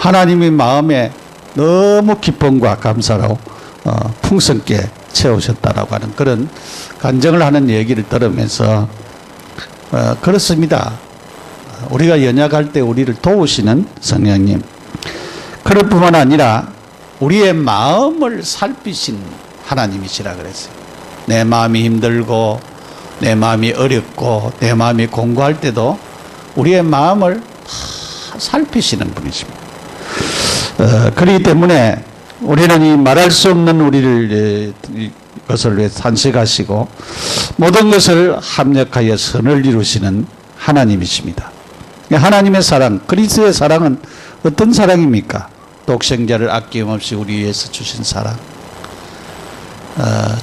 하나님의 마음에 너무 기쁨과 감사로 풍성게 채우셨다라고 하는 그런 간증을 하는 얘기를 들으면서 그렇습니다. 우리가 연약할 때 우리를 도우시는 성령님, 그럴 뿐만 아니라 우리의 마음을 살피신 하나님이시라 그랬어요. 내 마음이 힘들고 내 마음이 어렵고 내 마음이 공고할 때도 우리의 마음을 다 살피시는 분이십니다. 그렇기 때문에 우리는 이 말할 수 없는 우리를 것을 위해 탄식하시고 모든 것을 합력하여 선을 이루시는 하나님이십니다. 하나님의 사랑, 그리스도의 사랑은 어떤 사랑입니까? 독생자를 아낌없이 우리 위해서 주신 사랑.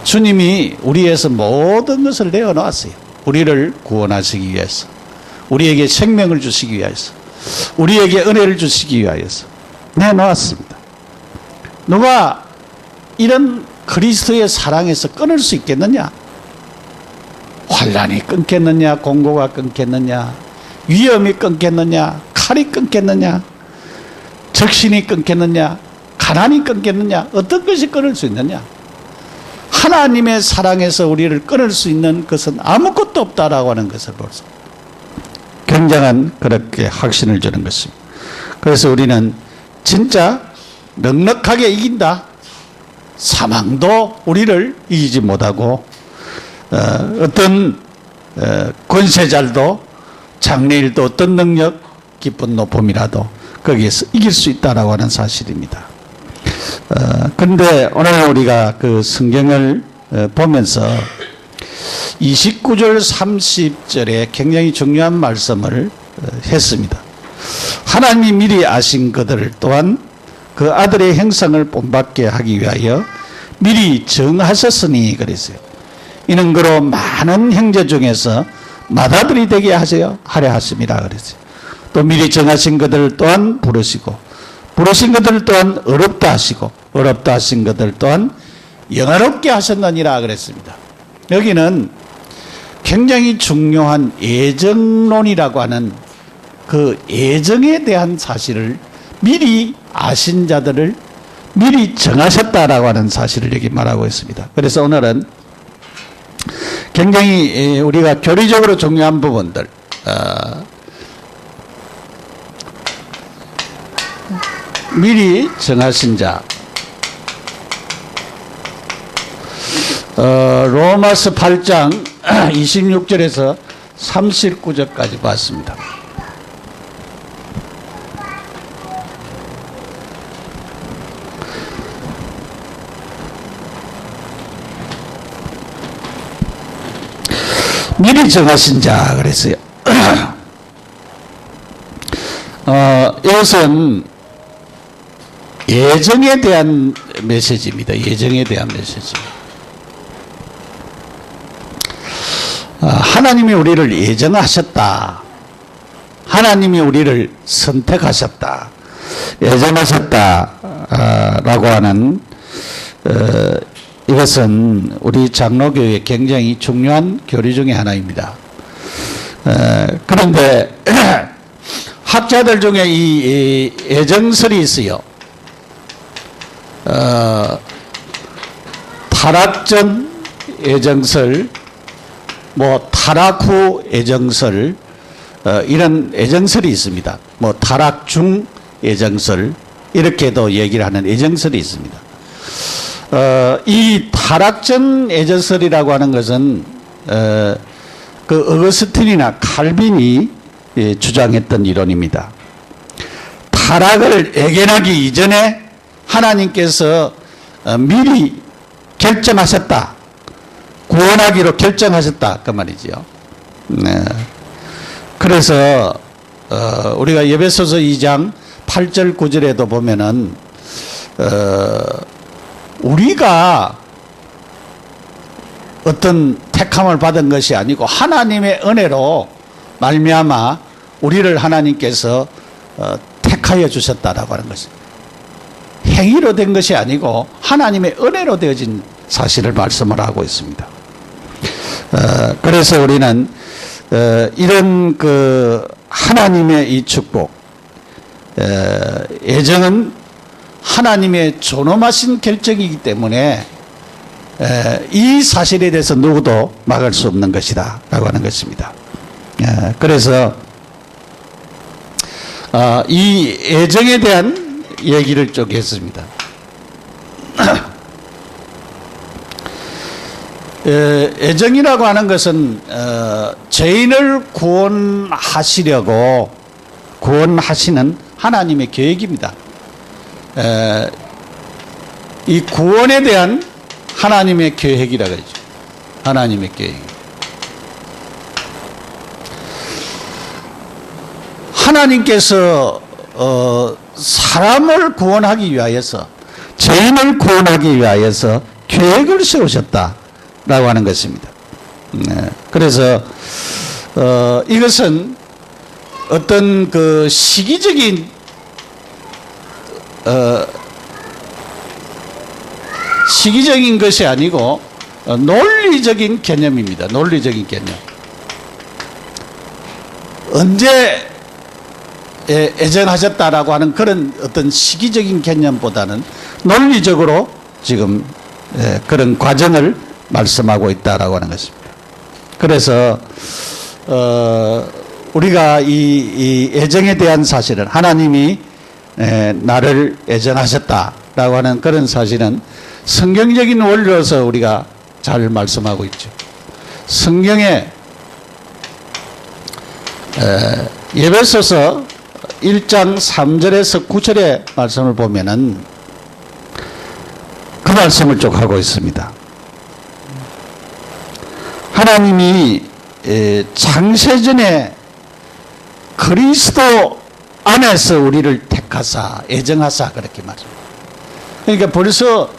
주님이 우리 위해서 모든 것을 내어놓았어요. 우리를 구원하시기 위해서, 우리에게 생명을 주시기 위해서, 우리에게 은혜를 주시기 위하여서 내놓았습니다. 누가 이런 그리스도의 사랑에서 끊을 수 있겠느냐? 환난이 끊겠느냐? 공고가 끊겠느냐? 위험이 끊겠느냐? 칼이 끊겠느냐? 적신이 끊겠느냐? 가난이 끊겠느냐? 어떤 것이 끊을 수 있느냐? 하나님의 사랑에서 우리를 끊을 수 있는 것은 아무것도 없다라고 하는 것을 벌써 굉장한 그렇게 확신을 주는 것입니다. 그래서 우리는 진짜 넉넉하게 이긴다. 사망도 우리를 이기지 못하고 어떤 권세자도 장래일도 어떤 능력, 깊은 높음이라도 거기에서 이길 수 있다라고 하는 사실입니다. 그런데 오늘 우리가 그 성경을 보면서 29절 30절에 굉장히 중요한 말씀을 했습니다. 하나님이 미리 아신 그들을 또한 그 아들의 형상을 본받게 하기 위하여 미리 정하셨으니 그랬어요. 이는 그로 많은 형제 중에서 맏아들이 되게 하려 하심이라 그랬어요. 또 미리 정하신 그들 또한 부르시고 부르신 그들 또한 어렵다 하시고 어렵다 하신 그들 또한 영화롭게 하셨느니라 그랬습니다. 여기는 굉장히 중요한 예정론이라고 하는 그 예정에 대한 사실을 미리 아신 자들을 미리 정하셨다라고 하는 사실을 여기 말하고 있습니다. 그래서 오늘은 굉장히 우리가 교리적으로 중요한 부분들 미리 정하신 자 로마서 8장 26절에서 39절까지 봤습니다. 미리 정하신 자 그랬어요. 이것은 예정에 대한 메시지입니다. 예정에 대한 메시지. 하나님이 우리를 예정하셨다. 하나님이 우리를 선택하셨다. 예정하셨다. 라고 하는 이것은 우리 장로교의 굉장히 중요한 교리 중에 하나입니다. 그런데 학자들 중에 이 예정설이 있어요. 타락전 예정설, 타락 후 예정설, 이런 예정설이 있습니다. 타락 중 예정설, 이렇게도 얘기를 하는 예정설이 있습니다. 이 타락전 예정설이라고 하는 것은 그 어거스틴이나 칼빈이 주장했던 이론입니다. 타락을 예견하기 이전에 하나님께서 미리 결정하셨다. 구원하기로 결정하셨다. 그 말이지요. 네. 그래서 우리가 에베소서 2장 8절 9절에도 보면은 우리가 어떤 택함을 받은 것이 아니고 하나님의 은혜로 말미암아 우리를 하나님께서 택하여 주셨다라고 하는 것입니다. 행위로 된 것이 아니고 하나님의 은혜로 되어진 사실을 말씀을 하고 있습니다. 그래서 우리는 이런 그 하나님의 이 축복, 애정은 하나님의 존엄하신 결정이기 때문에 이 사실에 대해서 누구도 막을 수 없는 것이다 라고 하는 것입니다. 그래서 이 애정에 대한 얘기를 쭉 했습니다. 애정이라고 하는 것은 죄인을 구원하시려고 구원하시는 하나님의 계획입니다. 이 구원에 대한 하나님의 계획이라고 하죠. 하나님의 계획. 하나님께서 사람을 구원하기 위하여서, 죄인을 구원하기 위하여서 계획을 세우셨다라고 하는 것입니다. 그래서 이것은 어떤 그 시기적인 것이 아니고 논리적인 개념입니다. 논리적인 개념. 언제 애정하셨다라고 하는 그런 어떤 시기적인 개념보다는 논리적으로 지금 그런 과정을 말씀하고 있다라고 하는 것입니다. 그래서 우리가 이 애정에 대한 사실은, 하나님이 나를 애정하셨다라고 하는 그런 사실은 성경적인 원리로서 우리가 잘 말씀하고 있죠. 성경에 에베소서 1장 3절에서 9절의 말씀을 보면은 그 말씀을 쭉 하고 있습니다. 하나님이 창세전에 그리스도 안에서 우리를 택하사 애정하사 그렇게 말합니다. 그러니까 벌써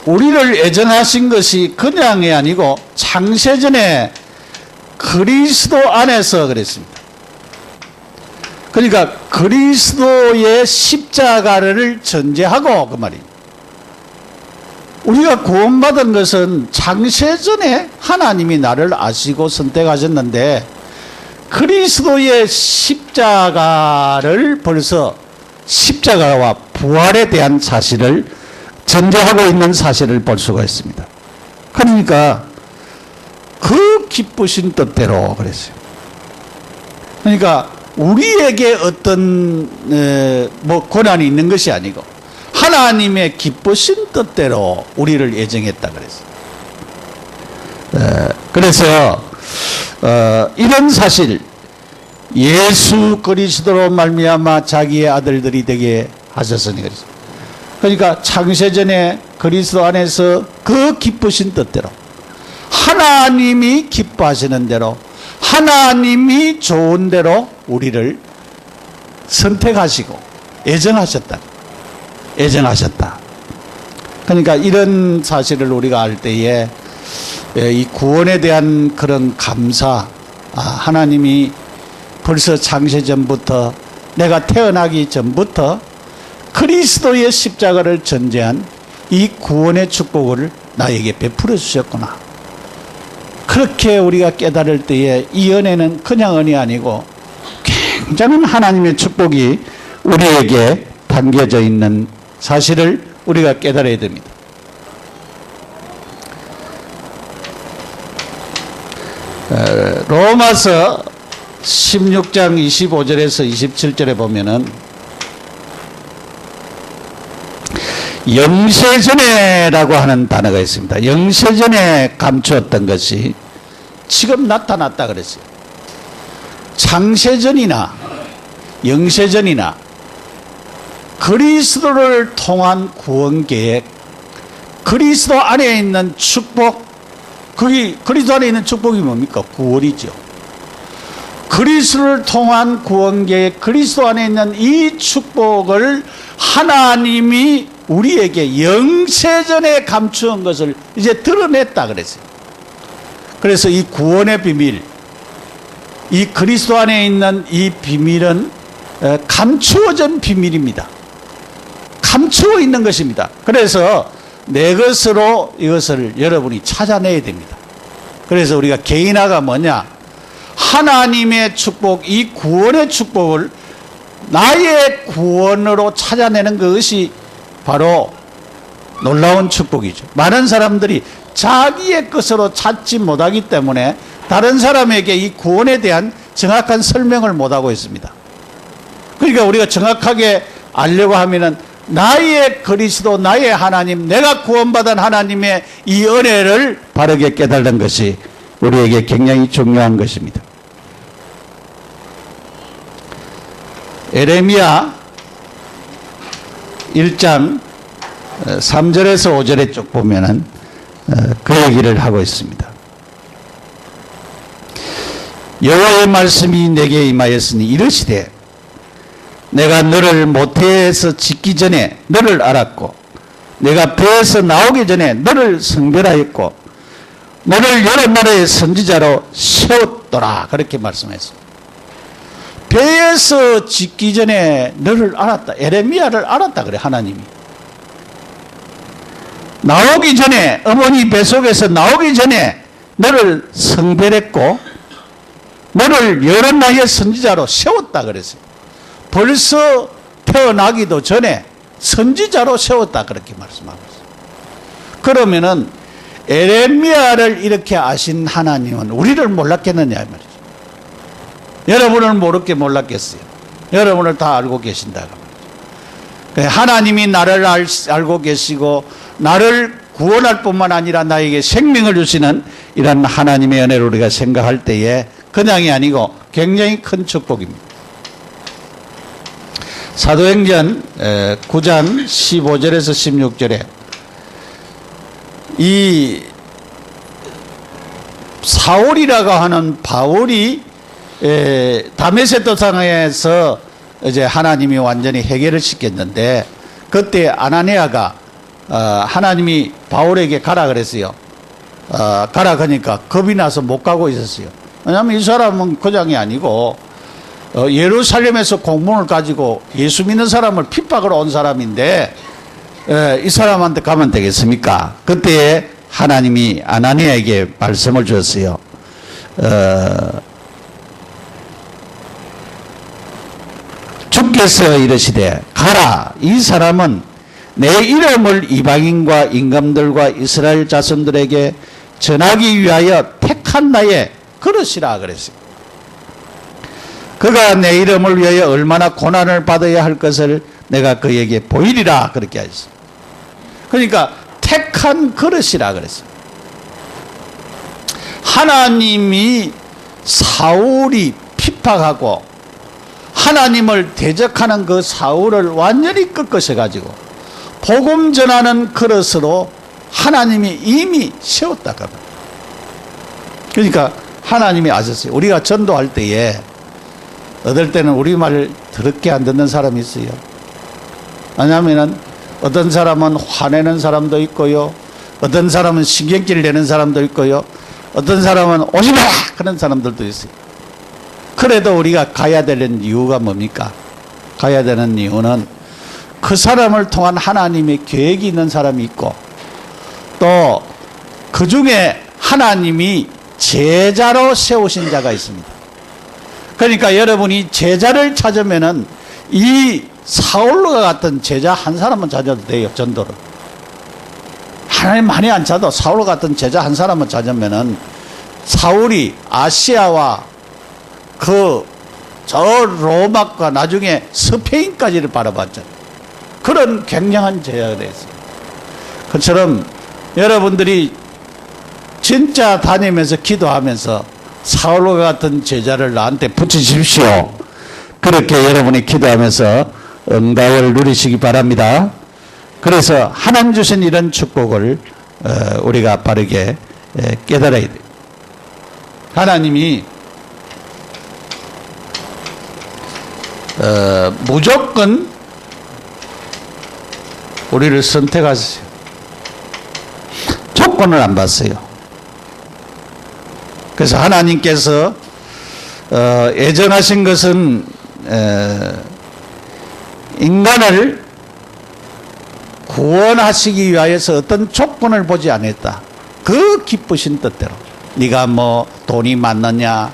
우리를 애정하신 것이 그냥이 아니고 창세전에 그리스도 안에서 그랬습니다. 그러니까 그리스도의 십자가를 전제하고 그 말입니다. 우리가 구원받은 것은 창세전에 하나님이 나를 아시고 선택하셨는데 그리스도의 십자가를 벌써 십자가와 부활에 대한 사실을 전제하고 있는 사실을 볼 수가 있습니다. 그러니까 그 기쁘신 뜻대로 그랬어요. 그러니까 우리에게 어떤 고난이 있는 것이 아니고 하나님의 기쁘신 뜻대로 우리를 애정했다 그랬어요. 그래서 이런 사실, 예수 그리스도로 말미암아 자기의 아들들이 되게 하셨으니 그랬어요. 그러니까 창세전에 그리스도 안에서 그 기쁘신 뜻대로, 하나님이 기뻐하시는 대로, 하나님이 좋은 대로 우리를 선택하시고 애정하셨다. 애정하셨다. 그러니까 이런 사실을 우리가 알 때에 이 구원에 대한 그런 감사, 하나님이 벌써 창세전부터, 내가 태어나기 전부터 그리스도의 십자가를 전제한 이 구원의 축복을 나에게 베풀어 주셨구나. 그렇게 우리가 깨달을 때에 이 은혜는 그냥 은혜 아니고 굉장한 하나님의 축복이 우리에게 담겨져 있는 사실을 우리가 깨달아야 됩니다. 로마서 16장 25절에서 27절에 보면은 영세전에라고 하는 단어가 있습니다. 영세전에 감추었던 것이 지금 나타났다 그랬어요. 창세전이나 영세전이나 그리스도를 통한 구원 계획, 그리스도 안에 있는 축복, 그리스도 안에 있는 축복이 뭡니까? 구원이죠. 그리스도를 통한 구원 계획, 그리스도 안에 있는 이 축복을 하나님이 우리에게 영세전에 감추은 것을 이제 드러냈다 그랬어요. 그래서 이 구원의 비밀, 이 그리스도 안에 있는 이 비밀은 감추어진 비밀입니다. 감추어 있는 것입니다. 그래서 내 것으로 이것을 여러분이 찾아내야 됩니다. 그래서 우리가 개인화가 뭐냐? 하나님의 축복, 이 구원의 축복을 나의 구원으로 찾아내는 것이 바로 놀라운 축복이죠. 많은 사람들이 자기의 것으로 찾지 못하기 때문에 다른 사람에게 이 구원에 대한 정확한 설명을 못하고 있습니다. 그러니까 우리가 정확하게 알려고 하면은 나의 그리스도, 나의 하나님, 내가 구원받은 하나님의 이 은혜를 바르게 깨달는 것이 우리에게 굉장히 중요한 것입니다. 에레미야 1장 3절에서 5절에 쭉 보면은 그 얘기를 하고 있습니다. 여호와의 말씀이 내게 임하였으니 이르시되 내가 너를 모태에서 짓기 전에 너를 알았고 내가 배에서 나오기 전에 너를 성별하였고 너를 여러 나라의 선지자로 세웠더라. 그렇게 말씀했습니다. 배에서 짓기 전에 너를 알았다. 에레미야를 알았다 그래 하나님이. 나오기 전에, 어머니 뱃속에서 나오기 전에 너를 성별했고 너를 여러 나라의 선지자로 세웠다 그랬어요. 벌써 태어나기도 전에 선지자로 세웠다 그렇게 말씀하고 있어요. 그러면은 에레미야를 이렇게 아신 하나님은 우리를 몰랐겠느냐 이 말이죠. 여러분을 모르게 몰랐겠어요. 여러분을 다 알고 계신다고 말이죠. 하나님이 나를 알고 계시고 나를 구원할 뿐만 아니라 나에게 생명을 주시는 이런 하나님의 은혜를 우리가 생각할 때에 그냥이 아니고 굉장히 큰 축복입니다. 사도행전 9장 15절에서 16절에 이 사울이라고 하는 바울이 다메섹 도상에서 이제 하나님이 완전히 해결을 시켰는데 그때 아나니아가 하나님이 바울에게 가라 그랬어요. 가라 그러니까 겁이 나서 못 가고 있었어요. 왜냐하면 이 사람은 그장이 아니고 예루살렘에서 공문을 가지고 예수 믿는 사람을 핍박으로 온 사람인데 이 사람한테 가면 되겠습니까? 그때 하나님이 아나니아에게 말씀을 주었어요. 주께서 이르시되 가라. 이 사람은 내 이름을 이방인과 임금들과 이스라엘 자손들에게 전하기 위하여 택한 나의 그릇이라 그랬어요. 그가 내 이름을 위하여 얼마나 고난을 받아야 할 것을 내가 그에게 보이리라 그렇게 하셨어요. 그러니까 택한 그릇이라 그랬어요. 하나님이 사울이 핍박하고 하나님을 대적하는 그 사울을 완전히 꺾으셔가지고 복음 전하는 그릇으로 하나님이 이미 세웠다고 합니다. 그러니까 하나님이 아셨어요. 우리가 전도할 때에 어떨 때는 우리 말 더럽게 안 듣는 사람이 있어요. 왜냐하면 어떤 사람은 화내는 사람도 있고요. 어떤 사람은 신경질 내는 사람도 있고요. 어떤 사람은 오지 마라 그런 사람들도 있어요. 그래도 우리가 가야 되는 이유가 뭡니까? 가야 되는 이유는 그 사람을 통한 하나님의 계획이 있는 사람이 있고 또 그 중에 하나님이 제자로 세우신 자가 있습니다. 그러니까 여러분이 제자를 찾으면은 이 사울과 같은 제자 한 사람은 찾아도 돼요. 전도를. 하나님 많이 안 찾아도 사울 같은 제자 한 사람은 찾으면은 사울이 아시아와 저 로마과 나중에 스페인까지를 바라봤잖아요. 그런 굉장한 제자가 됐어요. 그처럼 여러분들이 진짜 다니면서 기도하면서 사울과 같은 제자를 나한테 붙이십시오. 그렇게 여러분이 기도하면서 응답을 누리시기 바랍니다. 그래서 하나님 주신 이런 축복을 우리가 바르게 깨달아야 돼요. 하나님이 무조건 우리를 선택하세요. 조건을 안 봤어요. 그래서 하나님께서 예정하신 것은 인간을 구원하시기 위하여서 어떤 조건을 보지 않았다. 그 기쁘신 뜻대로 네가 뭐 돈이 많느냐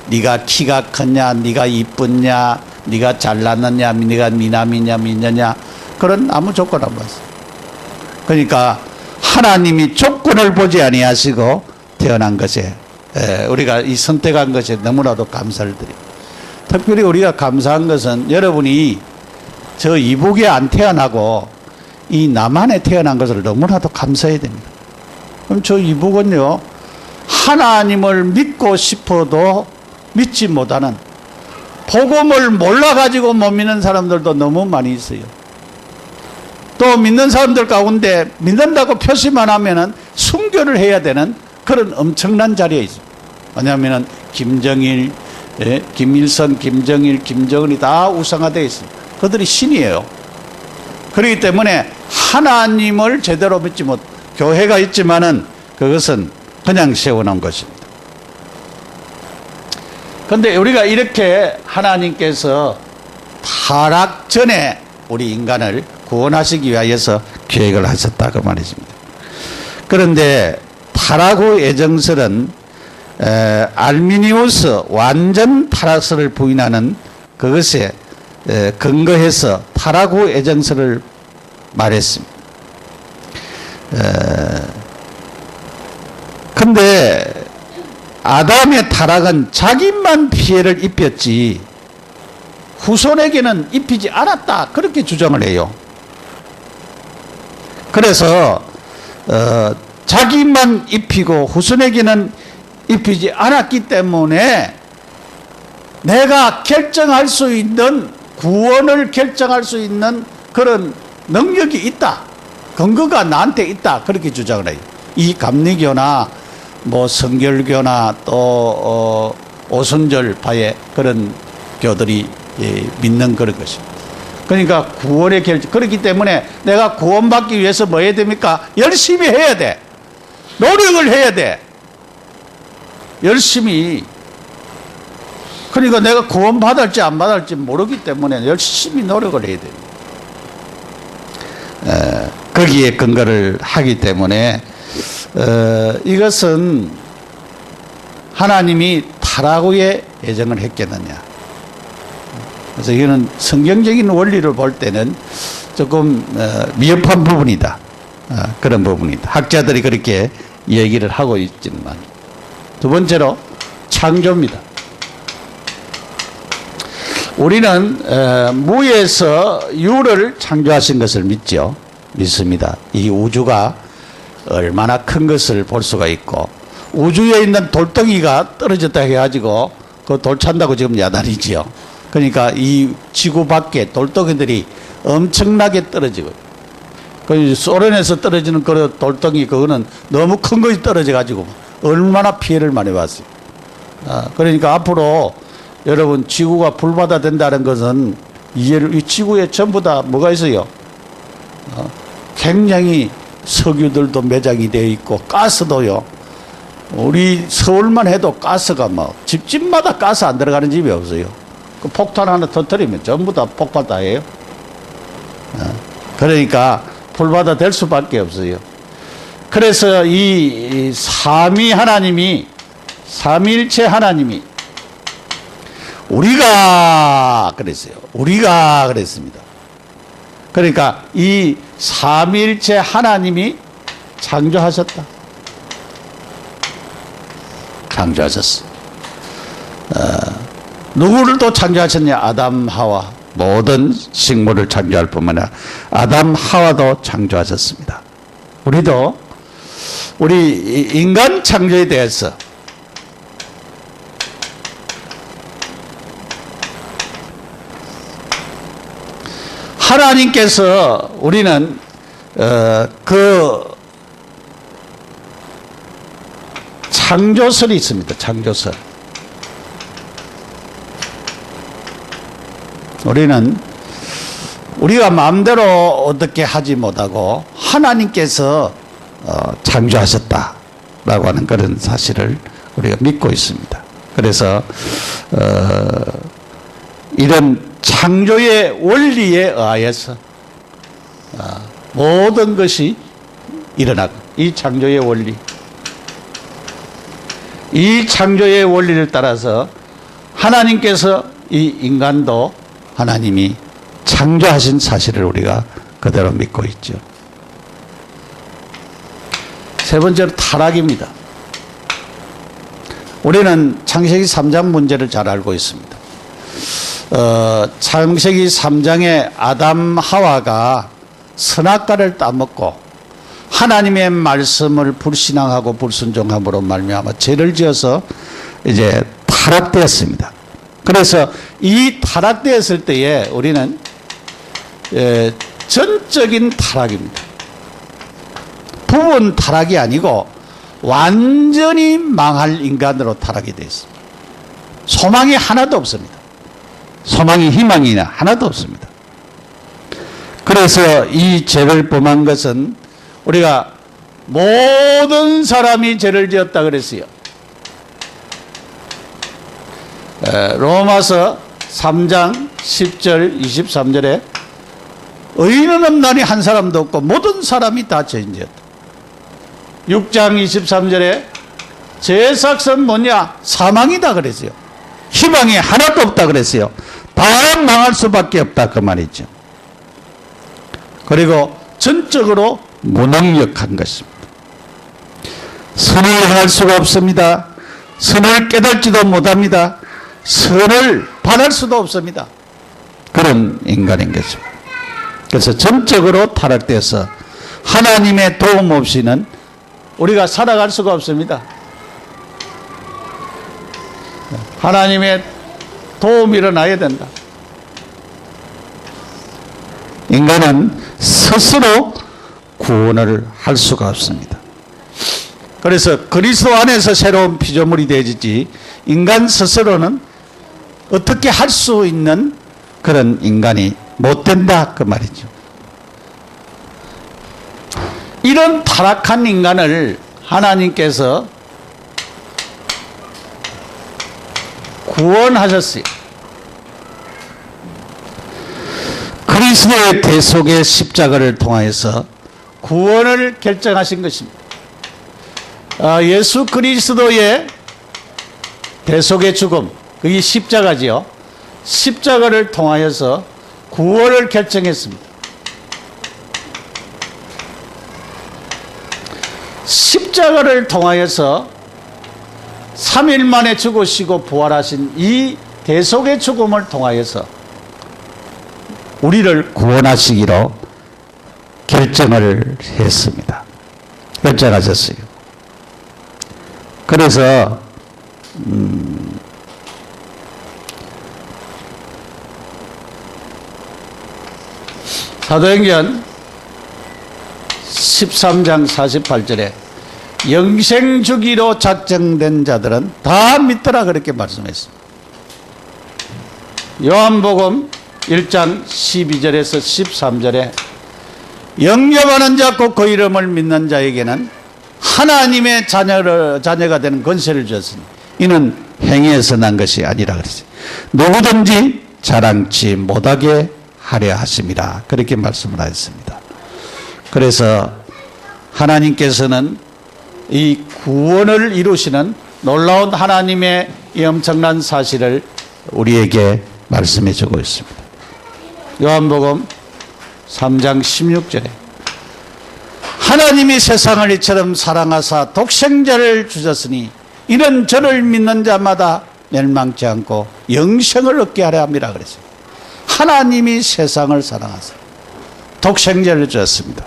네가 키가 크냐, 네가 이쁘냐, 네가 잘났느냐, 네가 미남이냐, 미녀냐, 그런 아무 조건 안 봤어요. 그러니까 하나님이 조건을 보지 아니하시고 태어난 것에 우리가 이 선택한 것에 너무나도 감사를 드립니다. 특별히 우리가 감사한 것은 여러분이 저 이북에 안 태어나고 이 남한에 태어난 것을 너무나도 감사해야 됩니다. 그럼 저 이북은요, 하나님을 믿고 싶어도 믿지 못하는, 복음을 몰라가지고 못 믿는 사람들도 너무 많이 있어요. 또 믿는 사람들 가운데 믿는다고 표시만 하면은 순교를 해야 되는 그런 엄청난 자리에 있습니다. 왜냐하면 김정일, 김일성, 김정일, 김정은이 다 우상화되어 있습니다. 그들이 신이에요. 그렇기 때문에 하나님을 제대로 믿지 못, 교회가 있지만은 그것은 그냥 세워놓은 것입니다. 그런데 우리가 이렇게 하나님께서 타락 전에 우리 인간을 구원하시기 위하여서 계획을 하셨다고 말해집니다. 그런데 타락 후 애정설은 알미니우스 완전 타락설을 부인하는 그것에 근거해서 타락 후 애정설을 말했습니다. 근데 아담의 타락은 자기만 피해를 입혔지 후손에게는 입히지 않았다, 그렇게 주장을 해요. 그래서 자기만 입히고 후손에게는 입히지 않았기 때문에 내가 결정할 수 있는, 구원을 결정할 수 있는 그런 능력이 있다, 근거가 나한테 있다, 그렇게 주장을 해요. 이 감리교나 뭐 성결교나 또 오순절파의 그런 교들이 믿는 그런 것입니다. 그러니까 구원의 결정, 그렇기 때문에 내가 구원받기 위해서 뭐 해야 됩니까? 열심히 해야 돼. 노력을 해야 돼. 열심히. 그러니까 내가 구원받을지 안 받을지 모르기 때문에 열심히 노력을 해야 됩니다. 거기에 근거를 하기 때문에 이것은 하나님이 타락 후에 예정을 했겠느냐. 그래서 이거는 성경적인 원리를 볼 때는 조금 미흡한 부분이다. 그런 부분이다. 학자들이 그렇게 얘기를 하고 있지만. 두 번째로 창조입니다. 우리는 무에서 유를 창조하신 것을 믿습니다. 이 우주가 얼마나 큰 것을 볼 수가 있고, 우주에 있는 돌덩이가 떨어졌다 해가지고 그 돌 찬다고 지금 야단이지요. 그러니까 이 지구 밖에 돌덩이들이 엄청나게 떨어지고, 그 소련에서 떨어지는 그 돌덩이, 그거는 너무 큰 것이 떨어져가지고 얼마나 피해를 많이 봤어요. 그러니까 앞으로 여러분, 지구가 불바다 된다는 것은 이 지구에 전부 다 뭐가 있어요? 굉장히 석유들도 매장이 되어 있고, 가스도요. 우리 서울만 해도 가스가 막 집집마다 가스 안 들어가는 집이 없어요. 그 폭탄 하나 터뜨리면 전부 다 폭발 다 해요. 그러니까 불바다 될 수밖에 없어요. 그래서 이 삼위 하나님이, 삼위일체 하나님이, 우리가 그랬어요. 우리가 그랬습니다. 그러니까 이 삼위일체 하나님이 창조하셨다. 창조하셨어. 누구를 또 창조하셨냐? 아담, 하와. 모든 식물을 창조할 뿐만 아니라 아담, 하와도 창조하셨습니다. 우리도 우리 인간 창조에 대해서 하나님께서, 우리는 그 창조설이 있습니다. 창조설. 우리는 우리가 마음대로 어떻게 하지 못하고 하나님께서 창조하셨다라고 하는 그런 사실을 우리가 믿고 있습니다. 그래서 이런 창조의 원리에 의하여서 모든 것이 일어나고, 이 창조의 원리, 이 창조의 원리를 따라서 하나님께서 이 인간도 하나님이 창조하신 사실을 우리가 그대로 믿고 있죠. 세 번째로 타락입니다. 우리는 창세기 3장 문제를 잘 알고 있습니다. 창세기 3장에 아담 하와가 선악과를 따먹고 하나님의 말씀을 불신앙하고 불순종함으로 말미암아 죄를 지어서 이제 타락되었습니다. 그래서 이 타락되었을 때에 우리는 전적인 타락입니다. 부분 타락이 아니고 완전히 망할 인간으로 타락이 되어 있습니다. 소망이 하나도 없습니다. 소망이 희망이 하나도 없습니다. 그래서 이 죄를 범한 것은 우리가 모든 사람이 죄를 지었다 그랬어요. 로마서 3장 10절 23절에 의인은 없나니 한 사람도 없고 모든 사람이 다 죄인지었다. 6장 23절에 죄의 삭은 뭐냐? 사망이다 그랬어요. 희망이 하나도 없다 그랬어요. 다 망할 수밖에 없다 그 말이죠. 그리고 전적으로 무능력한 것입니다. 선을 행할 수가 없습니다. 선을 깨닫지도 못합니다. 선을 바랄 수도 없습니다. 그런 인간인 것입니다. 그래서 전적으로 타락돼서 하나님의 도움 없이는 우리가 살아갈 수가 없습니다. 하나님의 도움이 일어나야 된다. 인간은 스스로 구원을 할 수가 없습니다. 그래서 그리스도 안에서 새로운 피조물이 되어지지 인간 스스로는 어떻게 할 수 있는 그런 인간이 못 된다 그 말이죠. 이런 타락한 인간을 하나님께서 구원하셨어요. 그리스도의 대속의 십자가를 통하여서 구원을 결정하신 것입니다. 예수 그리스도의 대속의 죽음, 그게 십자가지요. 십자가를 통하여서 구원을 결정했습니다. 십자가를 통하여서 3일 만에 죽으시고 부활하신 이 대속의 죽음을 통하여서 우리를 구원하시기로 결정을 했습니다. 결정하셨어요. 그래서 사도행전 13장 48절에 영생 주기로 작정된 자들은 다 믿더라 그렇게 말씀했습니다. 요한복음 1장 12절에서 13절에 영접하는 자 곧 그 이름을 믿는 자에게는 하나님의 자녀가 되는 권세를 주었으니 이는 행위에서 난 것이 아니라 그랬어요. 누구든지 자랑치 못하게 하려 하심이라 그렇게 말씀을 하였습니다. 그래서 하나님께서는 이 구원을 이루시는 놀라운 하나님의 이 엄청난 사실을 우리에게 말씀해 주고 있습니다. 요한복음 3장 16절에 하나님이 세상을 이처럼 사랑하사 독생자를 주셨으니 이는 저를 믿는 자마다 멸망치 않고 영생을 얻게 하려 함이라 그랬어요. 하나님이 세상을 사랑하사 독생자를 주셨습니다.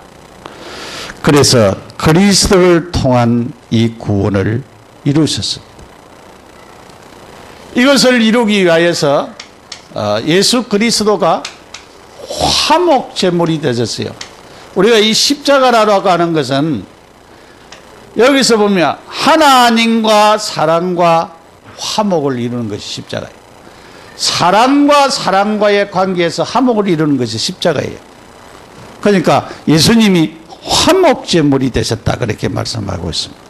그래서 그리스도를 통한 이 구원을 이루셨습니다. 이것을 이루기 위하여서 예수 그리스도가 화목 제물이 되셨어요. 우리가 이 십자가라고 하는 것은 여기서 보면 하나님과 사람과 화목을 이루는 것이 십자가예요. 사람과 사람과의 관계에서 화목을 이루는 것이 십자가예요. 그러니까 예수님이 화목제물이 되셨다 그렇게 말씀하고 있습니다.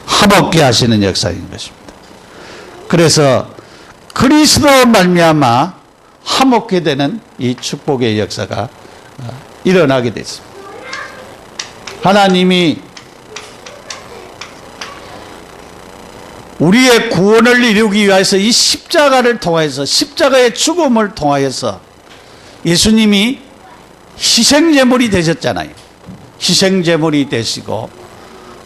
화목케 하시는 역사인 것입니다. 그래서 그리스도 말미암아 화목케 되는 이 축복의 역사가 일어나게 됐습니다. 하나님이 우리의 구원을 이루기 위해서 이 십자가를 통하여서, 십자가의 죽음을 통하여서 예수님이 희생제물이 되셨잖아요. 희생제물이 되시고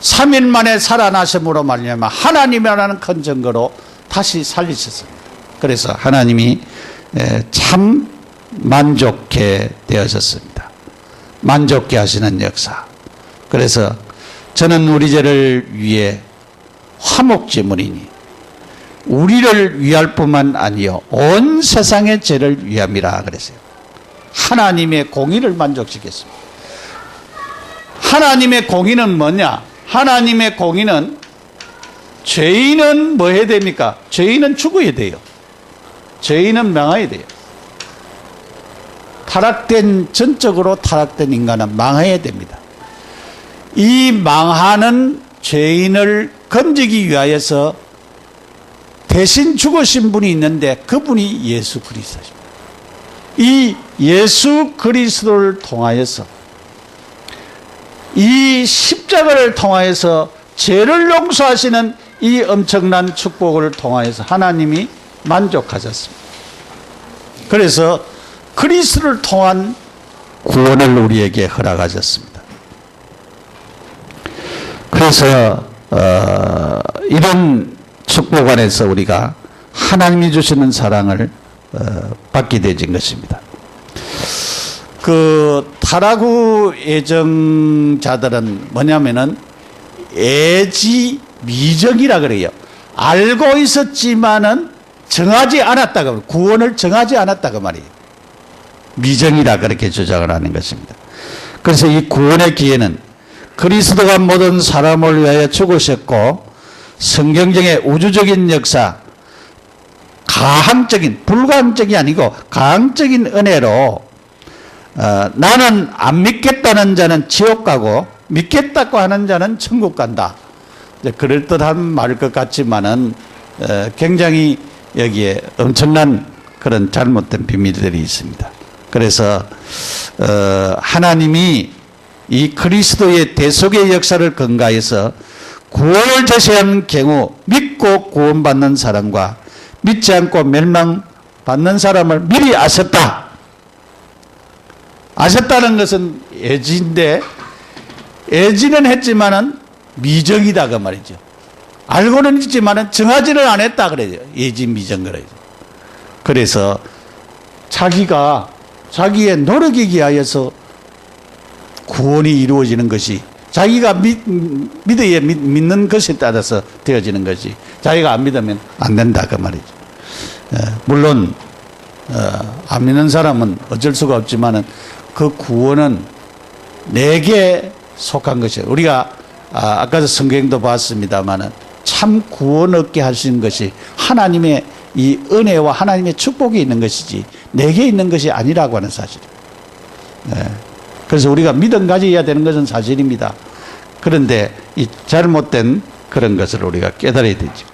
3일 만에 살아나심으로 말미암아 하나님이라는 큰 증거로 다시 살리셨습니다. 그래서 하나님이 참 만족해 되어졌습니다. 만족해 하시는 역사. 그래서 저는 우리 죄를 위해 화목제물이니 우리를 위할 뿐만 아니요 온 세상의 죄를 위함이라 그랬어요. 하나님의 공의를 만족시켰습니다. 하나님의 공의는 뭐냐? 하나님의 공의는 죄인은 뭐 해야 됩니까? 죄인은 죽어야 돼요. 죄인은 명하야 돼요. 전적으로 타락된 인간은 망해야 됩니다. 이 망하는 죄인을 건지기 위하여서 대신 죽으신 분이 있는데 그분이 예수 그리스도십니다. 이 예수 그리스도를 통하여서, 이 십자가를 통하여서 죄를 용서하시는 이 엄청난 축복을 통하여서 하나님이 만족하셨습니다. 그래서 그리스도를 통한 구원을 우리에게 허락하셨습니다. 그래서 이런 축복 안에서 우리가 하나님이 주시는 사랑을 받게 되진 것입니다. 그 타락후 애정자들은 뭐냐면은 애지미정이라 그래요. 알고 있었지만은 정하지 않았다고, 구원을 정하지 않았다고 말이에요. 미정이라 그렇게 주장을 하는 것입니다. 그래서 이 구원의 기회는 그리스도가 모든 사람을 위하여 죽으셨고 성경적인 우주적인 역사, 가항적인, 불가항적이 아니고 가항적인 은혜로 나는 안 믿겠다는 자는 지옥 가고 믿겠다고 하는 자는 천국 간다. 그럴듯한 말일 것 같지만은 굉장히 여기에 엄청난 그런 잘못된 비밀들이 있습니다. 그래서 하나님이 이 그리스도의 대속의 역사를 근거해서 구원을 제시하는 경우 믿고 구원받는 사람과 믿지 않고 멸망받는 사람을 미리 아셨다. 아셨다는 것은 애지인데, 애지는 했지만은 미정이다 그 말이죠. 알고는 있지만은 정하지는 않았다 그래요. 애지 미정 그래요. 그래서 자기의 노력에 의하여서 구원이 이루어지는 것이, 자기가 믿는 것에 따라서 되어지는 것이, 자기가 안 믿으면 안 된다 그 말이죠. 물론 안 믿는 사람은 어쩔 수가 없지만은 그 구원은 내게 속한 것이에요. 우리가 아까도 성경도 봤습니다만은 참 구원 얻게 할 수 있는 것이 하나님의 이 은혜와 하나님의 축복이 있는 것이지 내게 있는 것이 아니라고 하는 사실이에요. 그래서 우리가 믿음 가져야 되는 것은 사실입니다. 그런데 이 잘못된 그런 것을 우리가 깨달아야 되죠.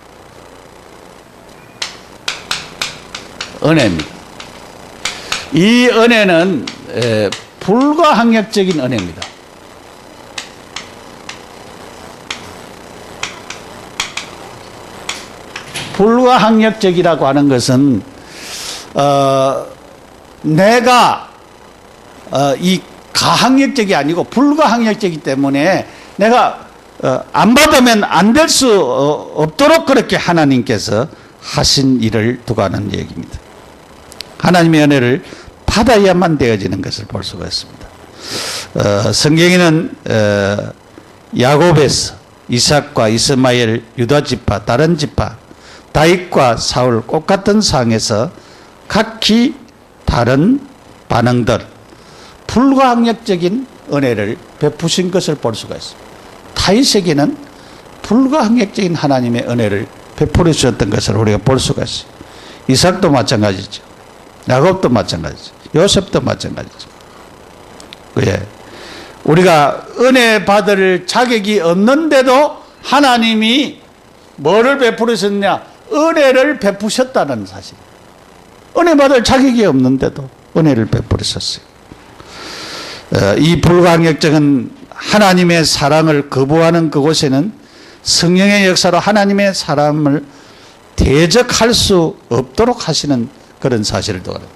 은혜입니다. 이 은혜는 불가항력적인 은혜입니다. 불가항력적이라고 하는 것은 내가 이 가항력적이 아니고 불가항력적이기 때문에 내가 안 받으면 안 될 수 없도록 그렇게 하나님께서 하신 일을 두고 하는 얘기입니다. 하나님의 은혜를 받아야만 되어지는 것을 볼 수가 있습니다. 성경에는 야곱에서 이삭과 이스마엘, 유다 지파, 다른 지파, 다윗과 사울 꽃 같은 상에서 각기 다른 반응들, 불가항력적인 은혜를 베푸신 것을 볼 수가 있습니다. 다윗에게는 불가항력적인 하나님의 은혜를 베풀어 주셨던 것을 우리가 볼 수가 있어요. 이삭도 마찬가지죠. 야곱도 마찬가지죠. 요셉도 마찬가지죠. 왜? 우리가 은혜 받을 자격이 없는데도 하나님이 뭐를 베풀으셨냐? 은혜를 베푸셨다는 사실. 은혜 받을 자격이 없는데도 은혜를 베풀으셨어요. 이 불가항력적인 하나님의 사랑을 거부하는 그곳에는 성령의 역사로 하나님의 사람을 대적할 수 없도록 하시는 그런 사실을 또 알아요.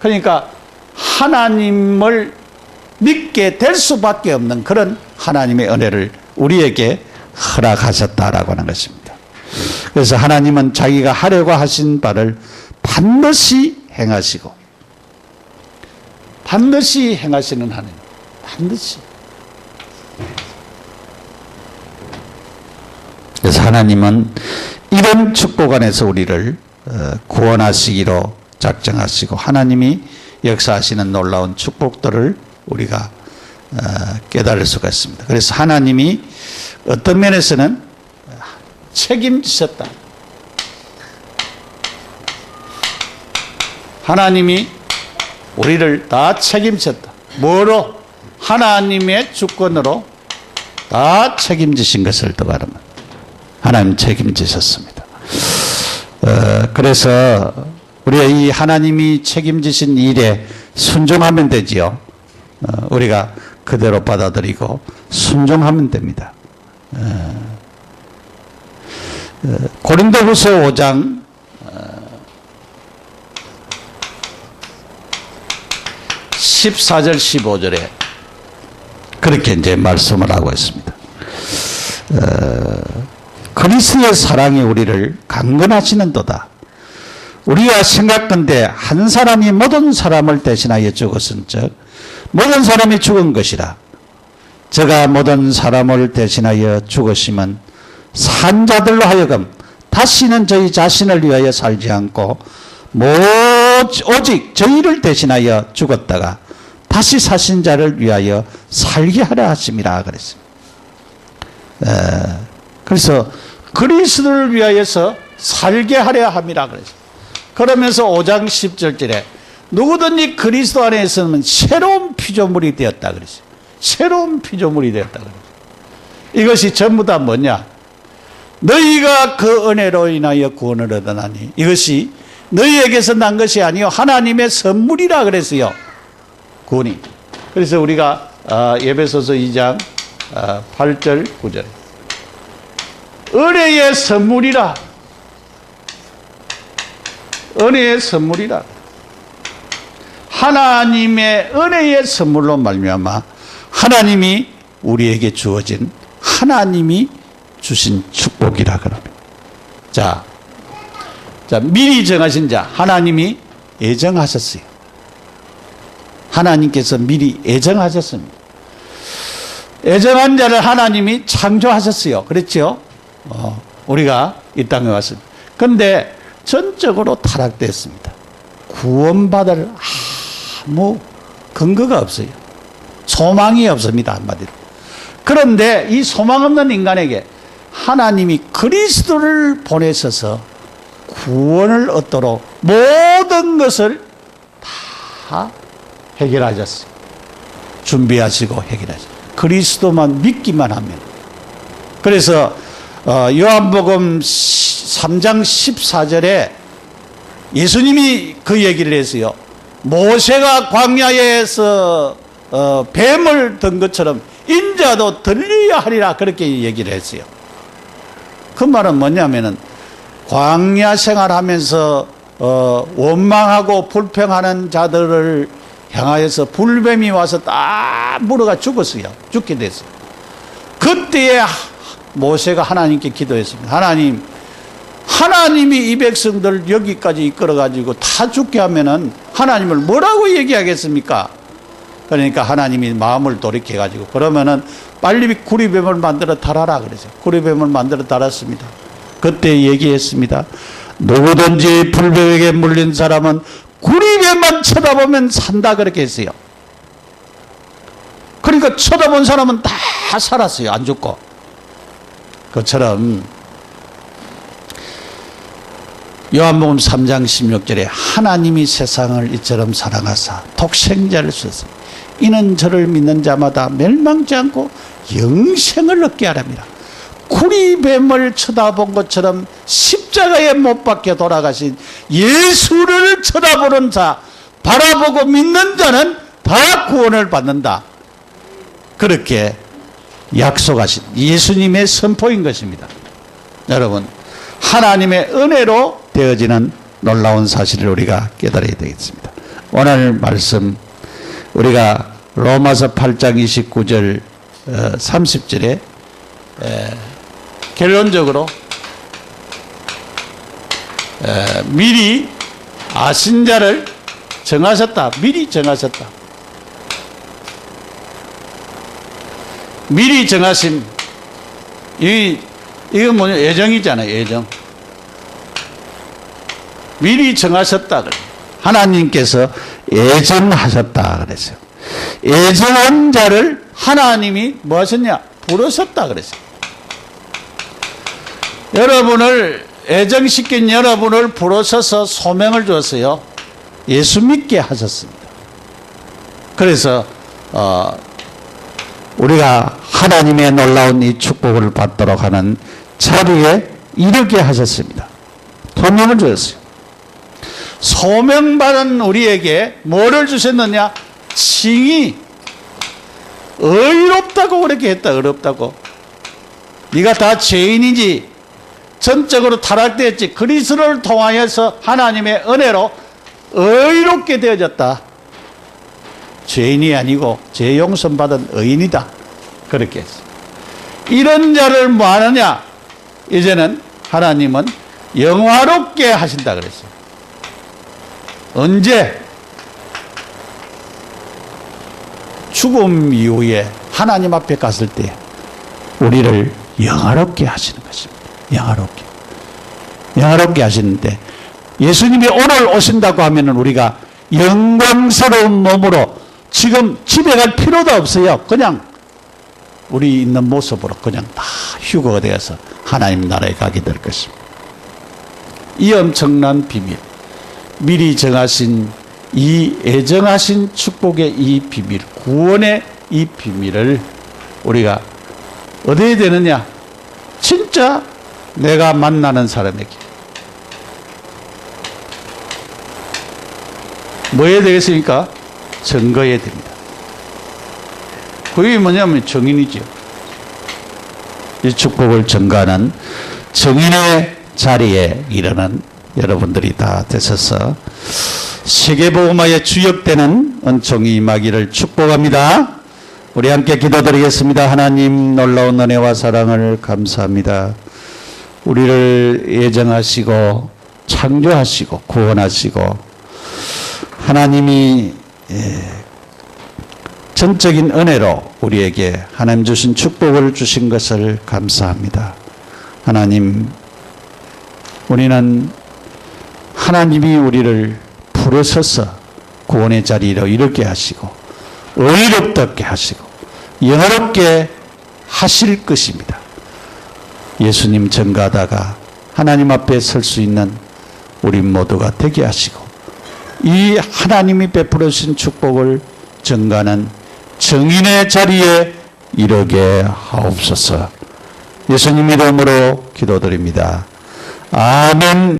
그러니까 하나님을 믿게 될 수밖에 없는 그런 하나님의 은혜를 우리에게 허락하셨다라고 하는 것입니다. 그래서 하나님은 자기가 하려고 하신 바를 반드시 행하시는 하나님. 반드시. 그래서 하나님은 이런 축복 안에서 우리를 구원하시기로 작정하시고 하나님이 역사하시는 놀라운 축복들을 우리가 깨달을 수가 있습니다. 그래서 하나님이 어떤 면에서는 책임지셨다. 하나님이 우리를 다 책임졌다. 뭐로? 하나님의 주권으로 다 책임지신 것을 또 말합니다. 하나님 책임지셨습니다. 그래서 우리가 이 하나님이 책임지신 일에 순종하면 되지요. 우리가 그대로 받아들이고 순종하면 됩니다. 고린도후서 5장 14절 15절에 그렇게 이제 말씀을 하고 있습니다. 그리스도의 사랑이 우리를 강건하시는도다. 우리가 생각건대 한 사람이 모든 사람을 대신하여 죽었은즉 모든 사람이 죽은 것이라. 저가 모든 사람을 대신하여 죽으시면 산 자들로 하여금 다시는 저희 자신을 위하여 살지 않고 오직 저희를 대신하여 죽었다가 다시 사신 자를 위하여 살게 하려 하심이라 그랬습니다. 그래서 그리스도를 위하여서 살게 하려 함이라 그랬습니다. 그러면서 5장 10절에 누구든지 그리스도 안에 있으면 새로운 피조물이 되었다 그랬어요. 새로운 피조물이 되었다 그랬어요. 이것이 전부 다 뭐냐? 너희가 그 은혜로 인하여 구원을 얻으나니 이것이 너희에게서 난 것이 아니요 하나님의 선물이라 그랬어요. 구원이. 그래서 우리가 에베소서 2장 8절 9절 은혜의 선물이라. 은혜의 선물이라. 하나님의 은혜의 선물로 말미암아 하나님이 우리에게 주어진 하나님이 주신 축복이라 그럽니다. 자, 미리 정하신 자 하나님이 예정하셨어요. 하나님께서 미리 예정하셨습니다. 예정한 자를 하나님이 창조하셨어요. 그렇죠? 우리가 이 땅에 왔습니다. 그런데 전적으로 타락됐습니다. 구원받을 아무 근거가 없어요. 소망이 없습니다. 한마디로. 그런데 이 소망 없는 인간에게 하나님이 그리스도를 보내셔서 구원을 얻도록 모든 것을 다 해결하셨어요. 준비하시고 해결하셨어요. 그리스도만 믿기만 하면. 그래서 요한복음 3장 14절에 예수님이 그 얘기를 했어요. 모세가 광야에서 뱀을 든 것처럼 인자도 들려야 하리라 그렇게 얘기를 했어요. 그 말은 뭐냐면은 광야 생활하면서 원망하고 불평하는 자들을 향하여서 불뱀이 와서 딱 물어가 죽었어요. 죽게 됐어요. 그때에 모세가 하나님께 기도했습니다. 하나님이 이 백성들 여기까지 이끌어가지고 다 죽게 하면은 하나님을 뭐라고 얘기하겠습니까? 그러니까 하나님이 마음을 돌이켜가지고 그러면은 빨리 구리뱀을 만들어 달아라 그러죠. 구리뱀을 만들어 달았습니다. 그때 얘기했습니다. 누구든지 불뱀에게 물린 사람은 구리뱀만 쳐다보면 산다 그렇게 했어요. 그러니까 쳐다본 사람은 다 살았어요. 안 죽고. 그처럼 요한복음 3장 16절에 하나님이 세상을 이처럼 사랑하사 독생자를 주셨으니 이는 저를 믿는 자마다 멸망치 않고 영생을 얻게 하랍니다. 구리뱀을 쳐다본 것처럼 십자가에 못 박혀 돌아가신 예수를 쳐다보는 자, 바라보고 믿는 자는 다 구원을 받는다. 그렇게 약속하신 예수님의 선포인 것입니다. 여러분, 하나님의 은혜로 되어지는 놀라운 사실을 우리가 깨달아야 되겠습니다. 오늘 말씀 우리가 로마서 8장 29절 30절에 결론적으로 미리 아신 자를 정하셨다. 미리 정하셨다. 미리 정하신 이건 뭐냐? 예정이잖아요. 예정. 미리 정하셨다 그래. 하나님께서 예정하셨다 그랬어요. 예정한 자를 하나님이 뭐 하셨냐? 부르셨다 그랬어요. 여러분을 예정시킨 여러분을 부르셔서 소명을 주었어요. 예수 믿게 하셨습니다. 그래서 우리가 하나님의 놀라운 이 축복을 받도록 하는 자리에 이르게 하셨습니다. 소명을 주셨어요. 소명받은 우리에게 뭐를 주셨느냐? 칭의. 의롭다고 그렇게 했다. 의롭다고. 네가 다 죄인이지. 전적으로 타락되었지. 그리스도를 통하여서 하나님의 은혜로 의롭게 되어졌다. 죄인이 아니고 죄 용서받은 의인이다. 그렇게 했어. 이런 자를 뭐 하느냐? 이제는 하나님은 영화롭게 하신다 그랬어요. 언제? 죽음 이후에 하나님 앞에 갔을 때 우리를 영화롭게 하시는 것입니다. 영화롭게 하시는데 예수님이 오늘 오신다고 하면 우리가 영광스러운 몸으로 지금 집에 갈 필요도 없어요. 그냥 우리 있는 모습으로 그냥 다 휴거가 되어서 하나님 나라에 가게 될 것입니다. 이 엄청난 비밀, 미리 정하신 이 애정하신 축복의 이 비밀, 구원의 이 비밀을 우리가 어디에 되느냐? 진짜 내가 만나는 사람에게. 뭐에 되겠습니까? 증거에 됩니다. 그게 뭐냐면 정인이죠. 이 축복을 증거하는 정인의 자리에 이르는 여러분들이 다 되셔서 세계복음화에 주역되는 은총이 임하기를 축복합니다. 우리 함께 기도드리겠습니다. 하나님 놀라운 은혜와 사랑을 감사합니다. 우리를 예정하시고 창조하시고 구원하시고 하나님이 전적인 은혜로 우리에게 하나님 주신 축복을 주신 것을 감사합니다. 하나님, 우리는 하나님이 우리를 부르셔서 구원의 자리로 이르게 하시고 의롭게 하시고 영화롭게 하실 것입니다. 예수님 전가하다가 하나님 앞에 설 수 있는 우리 모두가 되게 하시고 이 하나님이 베풀어 주신 축복을 전가하는 정인의 자리에 이르게 하옵소서. 예수님 이름으로 기도드립니다. 아멘.